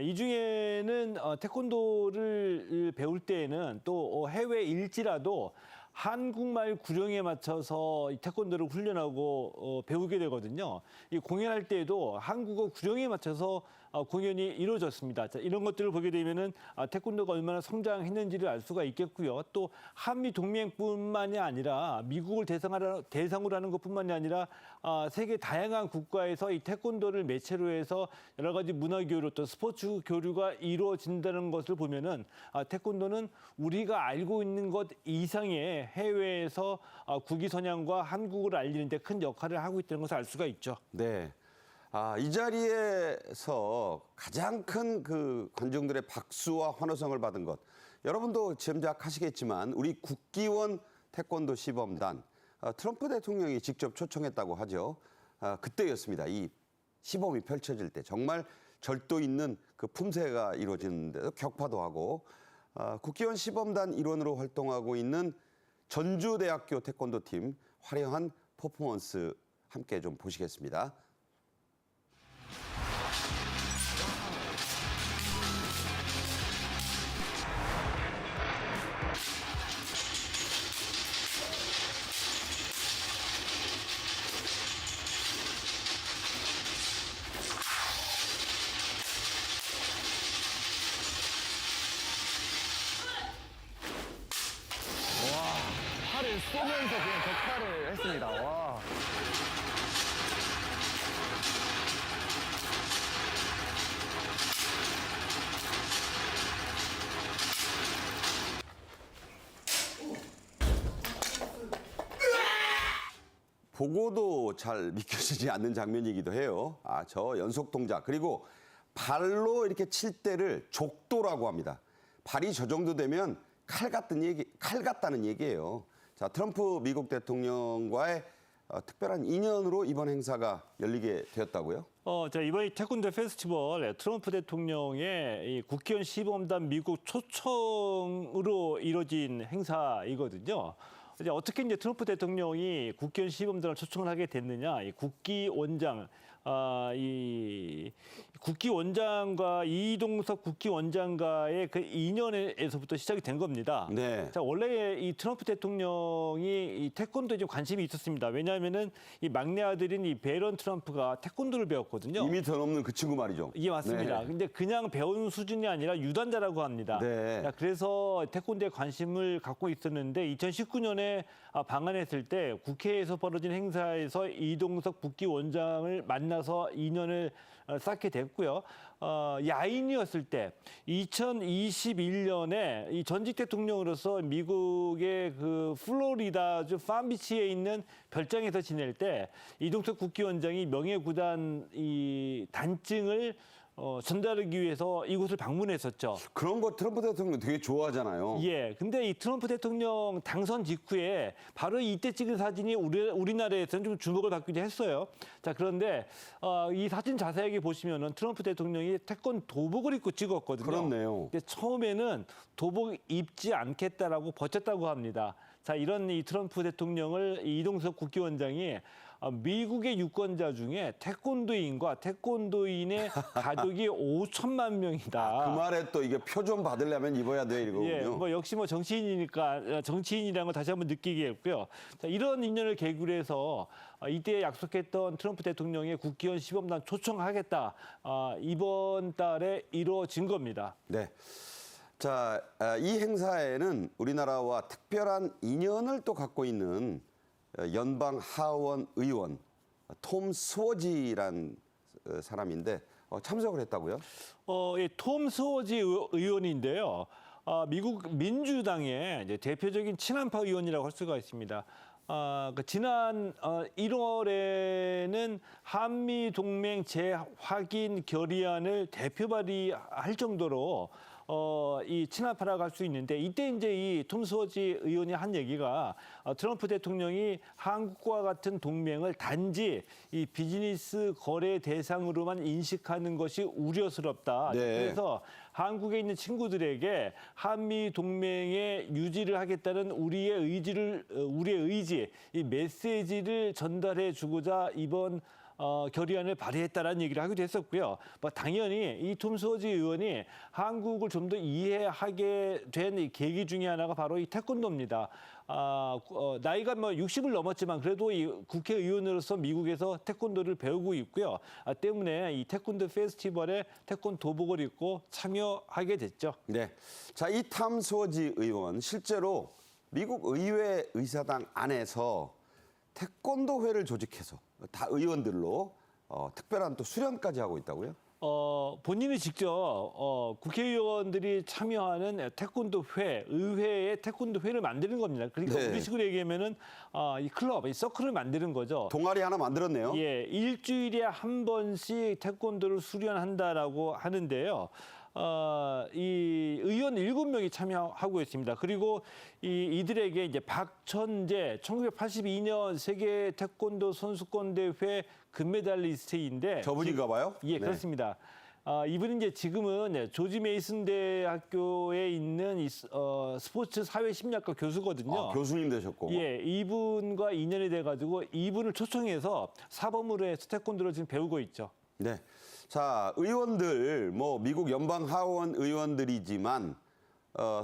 이 중에는 태권도를 배울 때에는 또 해외일지라도 한국말 구령에 맞춰서 이 태권도를 훈련하고 배우게 되거든요. 이 공연할 때에도 한국어 구령에 맞춰서 공연이 이루어졌습니다. 자, 이런 것들을 보게 되면은 태권도가 얼마나 성장했는지를 알 수가 있겠고요. 또 한미 동맹뿐만이 아니라 미국을 대상으로 하는 것뿐만이 아니라 세계 다양한 국가에서 이 태권도를 매체로 해서 여러 가지 문화 교류 또 스포츠 교류가 이루어진다는 것을 보면은 태권도는 우리가 알고 있는 것 이상의 해외에서 국위 선양과 한국을 알리는 데 큰 역할을 하고 있다는 것을 알 수가 있죠. 네. 이 자리에서 가장 큰 그 관중들의 박수와 환호성을 받은 것. 여러분도 짐작하시겠지만 우리 국기원 태권도 시범단 트럼프 대통령이 직접 초청했다고 하죠. 그때였습니다. 이 시범이 펼쳐질 때 정말 절도 있는 그 품새가 이루어지는데도 격파도 하고 국기원 시범단 일원으로 활동하고 있는 전주대학교 태권도팀 화려한 퍼포먼스 함께 좀 보시겠습니다. 팔을 쏘면서 그냥 격파를 했습니다. 와. 보고도 잘 믿겨지지 않는 장면이기도 해요. 저 연속 동작. 그리고 발로 이렇게 칠 때를 족도라고 합니다. 발이 저 정도 되면 칼 같다는 얘기예요. 자, 트럼프 미국 대통령과의 특별한 인연으로 이번 행사가 열리게 되었다고요? 자, 이번 태권도 페스티벌 트럼프 대통령의 이 국기원 시범단 미국 초청으로 이뤄진 행사이거든요. 이제 어떻게 이제 트럼프 대통령이 국기원 시범단을 초청을 하게 됐느냐? 이 국기원장, 이 국기원장과 이동석 국기원장과의 그 인연에서부터 시작이 된 겁니다. 네. 자, 원래 이 트럼프 대통령이 이 태권도에 좀 관심이 있었습니다. 왜냐하면은 이 막내 아들인 이 베런 트럼프가 태권도를 배웠거든요. 2m 넘는 그 친구 말이죠. 이게 맞습니다. 네. 근데 그냥 배운 수준이 아니라 유단자라고 합니다. 네. 자, 그래서 태권도에 관심을 갖고 있었는데 2019년에 방한했을 때 국회에서 벌어진 행사에서 이동석 국기원장을 만나서 인연을 쌓게 됐고요. 야인이었을 때 2021년에 이 전직 대통령으로서 미국의 그 플로리다주 팜비치에 있는 별장에서 지낼 때 이동석 국기원장이 명예구단 이 단증을 전달하기 위해서 이곳을 방문했었죠. 그런 거 트럼프 대통령 되게 좋아하잖아요. 예. 근데 이 트럼프 대통령 당선 직후에 바로 이때 찍은 사진이 우리나라에서는 좀 주목을 받기도 했어요. 자, 그런데 이 사진 자세하게 보시면은 트럼프 대통령이 태권 도복을 입고 찍었거든요. 그렇네요. 근데 처음에는 도복 입지 않겠다라고 버텼다고 합니다. 자, 이런 이 트럼프 대통령을 이 이동석 국기원장이 미국의 유권자 중에 태권도인과 태권도인의 가족이 5천만 명이다. 그 말에 또 이게 표 좀 받으려면 입어야 돼 이거군요. 예, 뭐 역시 뭐 정치인이니까 정치인이라는 걸 다시 한번 느끼게 했고요. 자, 이런 인연을 계기로 해서 이때 약속했던 트럼프 대통령의 국기원 시범단 초청하겠다. 이번 달에 이루어진 겁니다. 네. 자, 이 행사에는 우리나라와 특별한 인연을 또 갖고 있는 연방 하원 의원 톰 스워지란 사람인데 참석을 했다고요? 예, 톰 스워지 의원인데요. 미국 민주당의 이제 대표적인 친한파 의원이라고 할 수가 있습니다. 지난 1월에는 한미 동맹 재확인 결의안을 대표 발의할 정도로 이 친합하라고 할 수 있는데 이때 이제 이 톰 스워지 의원이 한 얘기가 트럼프 대통령이 한국과 같은 동맹을 단지 이 비즈니스 거래 대상으로만 인식하는 것이 우려스럽다. 네. 그래서 한국에 있는 친구들에게 한미 동맹의 유지를 하겠다는 우리의 의지, 이 메시지를 전달해 주고자 이번 결의안을 발의했다라는 얘기를 하기도 했었고요. 뭐 당연히 이 톰 스워지 의원이 한국을 좀 더 이해하게 된 이 계기 중에 하나가 바로 이 태권도입니다. 나이가 뭐 60을 넘었지만 그래도 이 국회의원으로서 미국에서 태권도를 배우고 있고요. 때문에 이 태권도 페스티벌에 태권도복을 입고 참여하게 됐죠. 네. 자, 이 탐 스워지 의원 실제로 미국 의회 의사당 안에서 태권도회를 조직해서 다 의원들로 특별한 또 수련까지 하고 있다고요? 본인이 직접 국회의원들이 참여하는 태권도회, 의회의 태권도회를 만드는 겁니다. 그러니까 네. 우리식으로 얘기하면은 이 클럽, 이 서클을 만드는 거죠. 동아리 하나 만들었네요. 예, 일주일에 한 번씩 태권도를 수련한다라고 하는데요. 이 의원 7명이 참여하고 있습니다. 그리고 이들에게 이제 박천재 1982년 세계 태권도 선수권 대회 금메달리스트인데 저분인가 봐요? 예, 네. 그렇습니다. 이분은 이제 지금은 조지 메이슨 대학교에 있는 스포츠 사회 심리학과 교수거든요. 교수님 되셨고. 예, 이분과 인연이 돼가지고 이분을 초청해서 사범으로 해서 태권도를 지금 배우고 있죠. 네. 자, 의원들, 뭐, 미국 연방 하원 의원들이지만,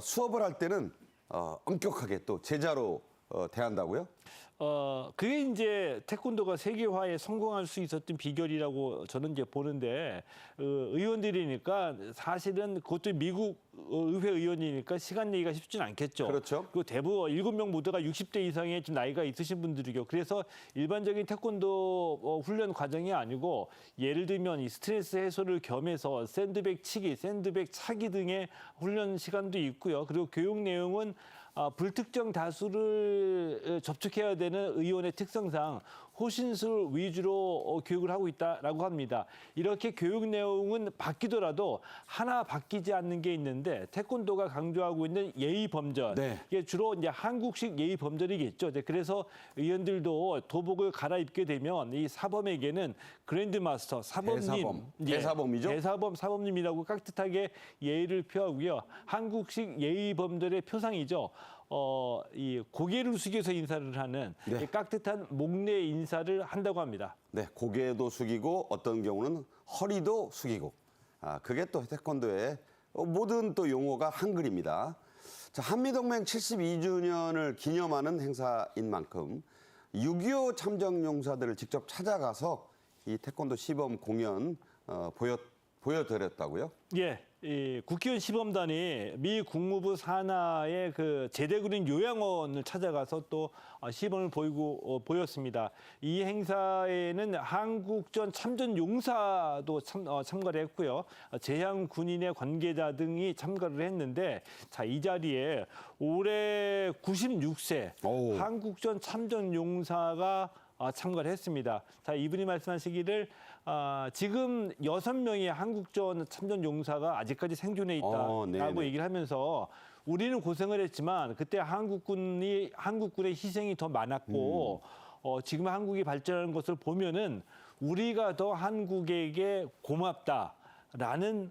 수업을 할 때는, 엄격하게 또 제자로 대한다고요? 그게 이제 태권도가 세계화에 성공할 수 있었던 비결이라고 저는 이제 보는데, 의원들이니까 사실은 그것도 미국 의회 의원이니까 시간 내기가 쉽지는 않겠죠. 그렇죠. 그 대부분 7명 모두가 60대 이상의 좀 나이가 있으신 분들이고, 그래서 일반적인 태권도 훈련 과정이 아니고, 예를 들면 이 스트레스 해소를 겸해서 샌드백 치기, 샌드백 차기 등의 훈련 시간도 있고요. 그리고 교육 내용은 불특정 다수를 접촉해야 되는 의원의 특성상 호신술 위주로 교육을 하고 있다라고 합니다. 이렇게 교육 내용은 바뀌더라도 하나 바뀌지 않는 게 있는데 태권도가 강조하고 있는 예의 범절. 네. 이게 주로 이제 한국식 예의 범절이겠죠. 그래서 의원들도 도복을 갈아입게 되면 이 사범에게는 그랜드마스터, 사범님, 대사범. 대사범이죠? 대사범, 사범님이라고 깍듯하게 예의를 표하고요. 한국식 예의 범절의 표상이죠. 이 고개를 숙여서 인사를 하는 네. 이 깍듯한 목례 인사를 한다고 합니다. 네, 고개도 숙이고 어떤 경우는 허리도 숙이고. 그게 또 태권도의 모든 또 용어가 한글입니다. 자, 한미동맹 72주년을 기념하는 행사인 만큼 6.25 참전용사들을 직접 찾아가서 이 태권도 시범 공연 보여드렸다고요? 예. 이 국회의원 시범단이 미 국무부 산하의 그 제대그린 요양원을 찾아가서 또 시범을 보였습니다. 이 행사에는 한국전 참전 용사도 참가를 했고요. 제향 군인의 관계자 등이 참가를 했는데, 자, 이 자리에 올해 96세 오. 한국전 참전 용사가 참가를 했습니다. 자, 이분이 말씀하시기를 지금 6명의 한국전 참전 용사가 아직까지 생존해 있다라고 네네. 얘기를 하면서 우리는 고생을 했지만 그때 한국군의 희생이 더 많았고 지금 한국이 발전하는 것을 보면은 우리가 더 한국에게 고맙다라는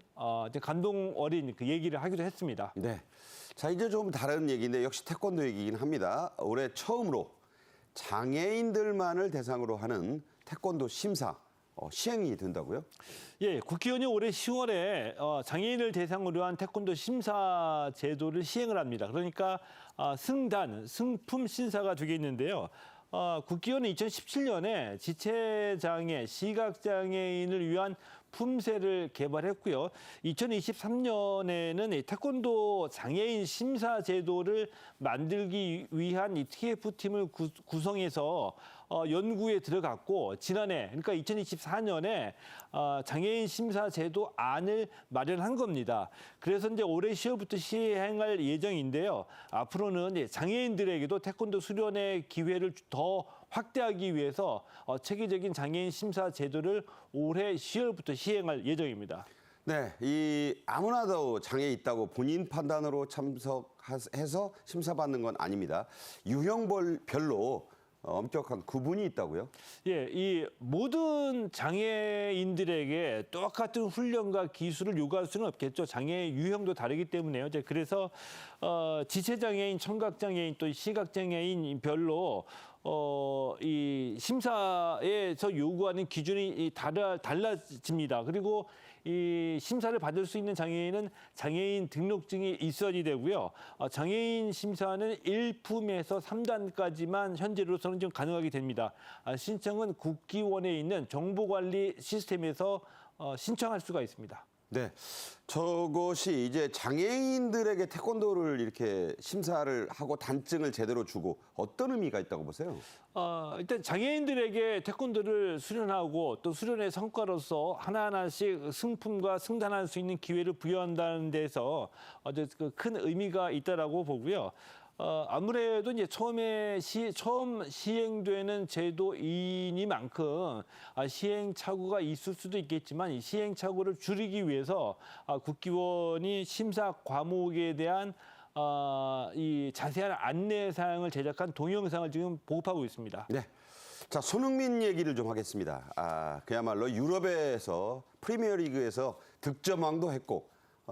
감동 어린 그 얘기를 하기도 했습니다. 네. 자, 이제 좀 다른 얘기인데 역시 태권도 얘기긴 합니다. 올해 처음으로 장애인들만을 대상으로 하는 태권도 심사 시행이 된다고요? 예, 국회의원이 올해 10월에 장애인을 대상으로 한 태권도 심사 제도를 시행을 합니다. 그러니까 승단, 승품 심사가 되겠는데요. 국회의원은 2017년에 지체장애, 시각장애인을 위한 품새를 개발했고요. 2023년에는 태권도 장애인 심사 제도를 만들기 위한 이 TF팀을 구성해서 연구에 들어갔고, 지난해, 그러니까 2024년에 장애인 심사 제도 안을 마련한 겁니다. 그래서 이제 올해 10월부터 시행할 예정인데요. 앞으로는 장애인들에게도 태권도 수련의 기회를 더 확대하기 위해서 체계적인 장애인 심사 제도를 올해 10월부터 시행할 예정입니다. 네, 이 아무나도 장애 있다고 본인 판단으로 참석해서 심사받는 건 아닙니다. 유형별로 엄격한 구분이 있다고요? 예, 이 모든 장애인들에게 똑같은 훈련과 기술을 요구할 수는 없겠죠. 장애 유형도 다르기 때문에요. 이제 그래서 지체장애인, 청각장애인, 또 시각장애인 별로 이 심사에서 요구하는 기준이 달라집니다. 그리고 이 심사를 받을 수 있는 장애인은 장애인 등록증이 있어야 되고요. 장애인 심사는 1품에서 3단까지만 현재로서는 좀 가능하게 됩니다. 신청은 국기원에 있는 정보관리 시스템에서 신청할 수가 있습니다. 네, 저것이 이제 장애인들에게 태권도를 이렇게 심사를 하고 단증을 제대로 주고 어떤 의미가 있다고 보세요? 일단 장애인들에게 태권도를 수련하고 또 수련의 성과로서 하나하나씩 승품과 승단할 수 있는 기회를 부여한다는 데서 아주 큰 의미가 있다라고 보고요. 아무래도 이제 처음 시행되는 제도이니만큼 시행착오가 있을 수도 있겠지만 이 시행착오를 줄이기 위해서 국기원이 심사 과목에 대한 이 자세한 안내 사항을 제작한 동영상을 지금 보급하고 있습니다. 네. 자, 손흥민 얘기를 좀 하겠습니다. 그야말로 유럽에서 프리미어리그에서 득점왕도 했고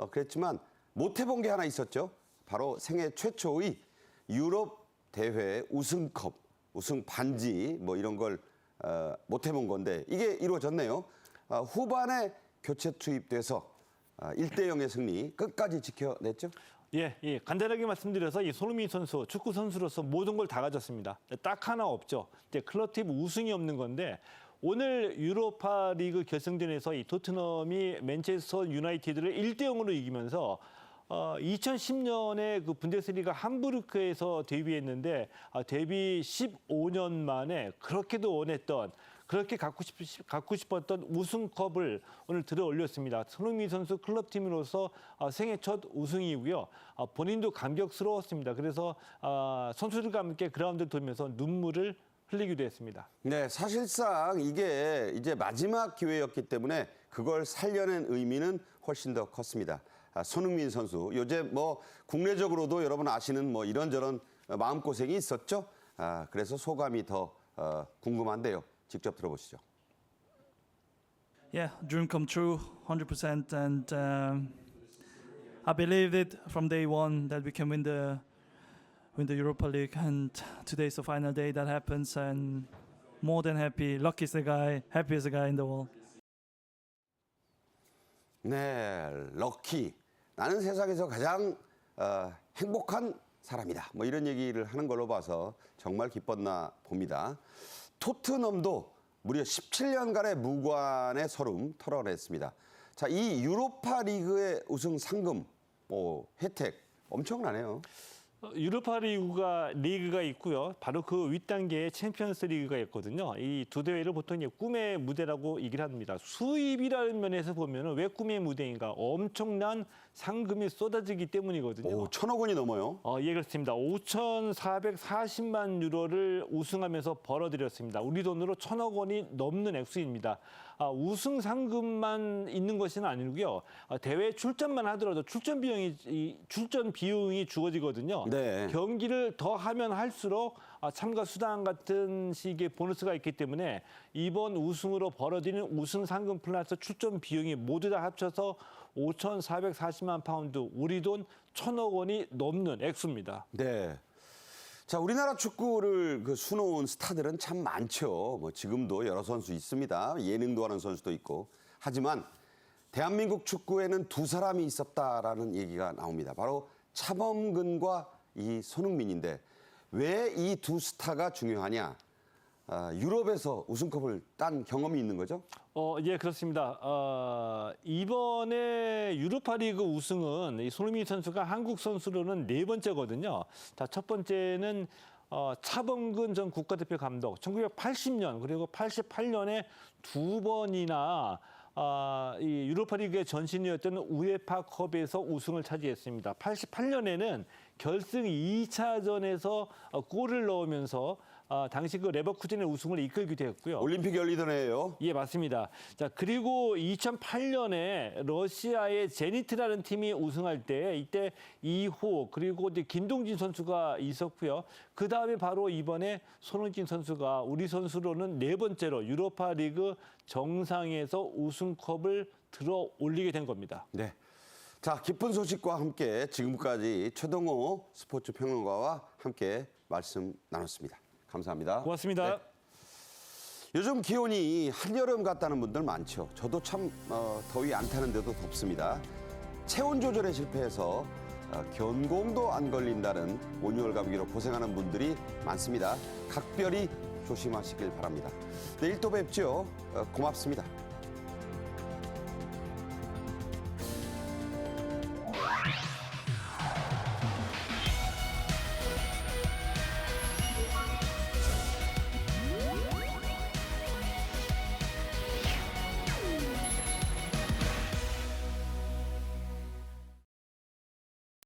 그랬지만 못 해본 게 하나 있었죠. 바로 생애 최초의 유럽 대회 우승컵, 우승 반지 뭐 이런 걸 못 해본 건데 이게 이루어졌네요. 후반에 교체 투입돼서 1대0의 승리 끝까지 지켜냈죠. 예, 간단하게 말씀드려서 이 손흥민 선수, 축구 선수로서 모든 걸 다 가졌습니다. 딱 하나 없죠. 이제 클럽팀 우승이 없는 건데 오늘 유로파 리그 결승전에서 이 토트넘이 맨체스터 유나이티드를 1대0으로 이기면서 2010년에 그 분데스리가 함부르크에서 데뷔했는데 데뷔 15년 만에 그렇게도 원했던 그렇게 갖고 싶었던 우승컵을 오늘 들어 올렸습니다. 손흥민 선수 클럽팀으로서 생애 첫 우승이고요. 본인도 감격스러웠습니다. 그래서 선수들과 함께 그라운드를 돌면서 눈물을 흘리기도 했습니다. 네, 사실상 이게 이제 마지막 기회였기 때문에 그걸 살려낸 의미는 훨씬 더 컸습니다. 손흥민 선수, 요즘 뭐 국내적으로도 여러분 아시는 뭐 이런저런 마음고생이 있었죠. 그래서 소감이 더 궁금한데요. 직접 들어보시죠. Yeah, dream come true, 100%, and I believed it from day one that we can win the Europa League, and today's the final day that happens, and more than happy, luckiest guy, happiest guy in the world. 네, 럭키. 나는 세상에서 가장 행복한 사람이다. 뭐 이런 얘기를 하는 걸로 봐서 정말 기뻤나 봅니다. 토트넘도 무려 17년간의 무관의 서름 털어냈습니다. 자, 이 유로파 리그의 우승 상금, 혜택 엄청나네요. 유로파 리그가 있고요. 바로 그 윗단계에 챔피언스 리그가 있거든요. 이 두 대회를 보통 이제 꿈의 무대라고 얘기를 합니다. 수입이라는 면에서 보면 왜 꿈의 무대인가? 엄청난 상금이 쏟아지기 때문이거든요. 1,000억 원이 넘어요. 예, 그렇습니다. 5,440만 유로를 우승하면서 벌어들였습니다. 우리 돈으로 1,000억 원이 넘는 액수입니다. 우승 상금만 있는 것은 아니고요. 대회 출전만 하더라도 출전 비용이 주어지거든요. 네. 경기를 더 하면 할수록 참가 수당 같은 식의 보너스가 있기 때문에 이번 우승으로 벌어지는 우승 상금 플러스 출전 비용이 모두 다 합쳐서 5,440만 파운드, 우리 돈 1,000억 원이 넘는 액수입니다. 네. 자, 우리나라 축구를 수놓은 스타들은 참 많죠. 뭐 지금도 여러 선수 있습니다. 예능도 하는 선수도 있고. 하지만 대한민국 축구에는 두 사람이 있었다라는 얘기가 나옵니다. 바로 차범근과 이 손흥민인데 왜 이 두 스타가 중요하냐? 유럽에서 우승컵을 딴 경험이 있는 거죠? 예, 그렇습니다. 이번에 유로파리그 우승은 이 손흥민 선수가 한국 선수로는 4번째거든요. 자, 첫 번째는 차범근 전 국가대표 감독 1980년 그리고 88년에 2번이나 이 유로파리그의 전신이었던 우에파컵에서 우승을 차지했습니다. 88년에는 결승 2차전에서 골을 넣으면서 당시 그 레버쿠젠의 우승을 이끌기도 했고요. 올림픽 열리던 해예요. 예, 맞습니다. 자, 그리고 2008년에 러시아의 제니트라는 팀이 우승할 때 이때 이호 그리고 이제 김동진 선수가 있었고요. 그 다음에 바로 이번에 손흥민 선수가 우리 선수로는 4번째로 유로파 리그 정상에서 우승컵을 들어 올리게 된 겁니다. 네. 자, 기쁜 소식과 함께 지금까지 최동호 스포츠 평론가와 함께 말씀 나눴습니다. 감사합니다. 고맙습니다. 네. 요즘 기온이 한여름 같다는 분들 많죠. 저도 참 더위 안 타는데도 덥습니다. 체온 조절에 실패해서 견공도 안 걸린다는 온열 감기로 고생하는 분들이 많습니다. 각별히 조심하시길 바랍니다. 내일 또 뵙죠. 고맙습니다.